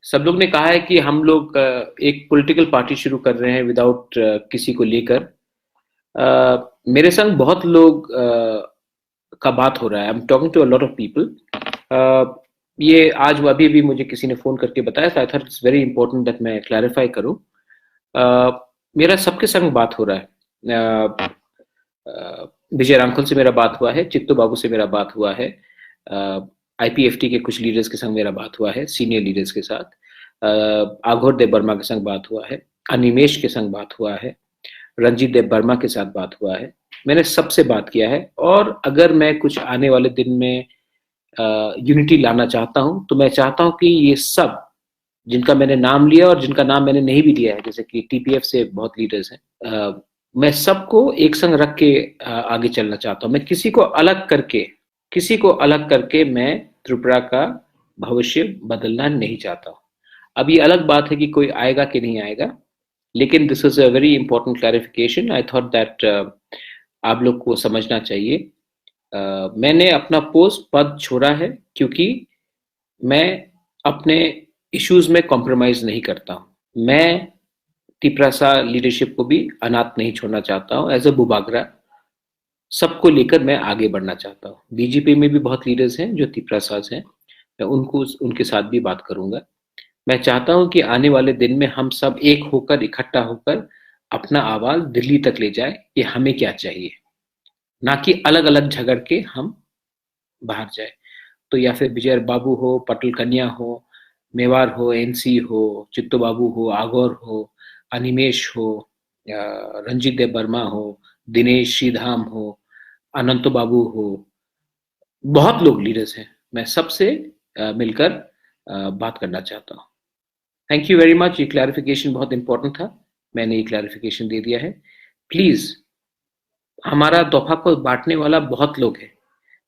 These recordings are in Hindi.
सब लोग ने कहा है कि हम लोग एक पॉलिटिकल पार्टी शुरू कर रहे हैं विदाउट किसी को लेकर। मेरे संग बहुत लोग का बात हो रहा है। I am talking to a lot of people. ये आज अभी भी मुझे किसी ने फोन करके बताया था। I thought it's very important that मैं क्लैरिफाई करूं। मेरा सबके संग बात हो रहा है। विजय रामखल से मेरा बात हुआ है, चित्तू बाबू से मेरा बात हुआ है, आईपीएफटी के कुछ लीडर्स के संग मेरा बात हुआ है, सीनियर लीडर्स के साथ। आघोर देव वर्मा के संग बात हुआ है, अनिमेश के संग बात हुआ है, रंजीत देव वर्मा के साथ बात हुआ है। मैंने सबसे बात किया है। और अगर मैं कुछ आने वाले दिन में यूनिटी लाना चाहता हूं तो मैं चाहता हूं कि ये सब जिनका मैंने नाम लिया और जिनका नाम मैंने नहीं भी लिया है, जैसे कि टीपीएफ से बहुत लीडर्स हैं, मैं सबको एक संग रख के आगे चलना चाहता हूं। मैं किसी को अलग करके मैं त्रिपुरा का भविष्य बदलना नहीं चाहता हूं। अब ये अलग बात है कि कोई आएगा कि नहीं आएगा, लेकिन this is a very important clarification. I thought that आप लोग को समझना चाहिए। मैंने अपना पोस्ट पद छोड़ा है क्योंकि मैं अपने इश्यूज में कॉम्प्रोमाइज नहीं करता हूं। मैं तिपरासा लीडरशिप को भी अनाथ नहीं छोड़ना चाहता हूं। एज अ बुबागरा सबको लेकर मैं आगे बढ़ना चाहता हूँ। बीजेपी में भी बहुत लीडर्स हैं जो तिपरासाज हैं, मैं उनको उनके साथ भी बात करूंगा। मैं चाहता हूं कि आने वाले दिन में हम सब एक होकर, इकट्ठा होकर अपना आवाज दिल्ली तक ले जाए कि हमें क्या चाहिए, ना कि अलग अलग झगड़ के हम बाहर जाए। तो या फिर विजय बाबू हो, पटल कन्या हो, मेवार हो, एनसी हो, चित्तो बाबू हो, आगौर हो, अनिमेश हो, रंजीत देव वर्मा हो, दिनेश श्रीधाम हो, अनंत बाबू हो, बहुत लोग लीडर्स हैं। मैं सबसे मिलकर बात करना चाहता हूँ। Thank you very much. ये क्लैरिफिकेशन बहुत इंपॉर्टेंट था, मैंने ये क्लैरिफिकेशन दे दिया है। प्लीज, हमारा तोहफा को बांटने वाला बहुत लोग हैं,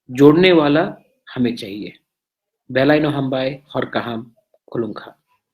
जोड़ने वाला हमें चाहिए। बेलाइनो हमबाय और कहाम खुलुंखा।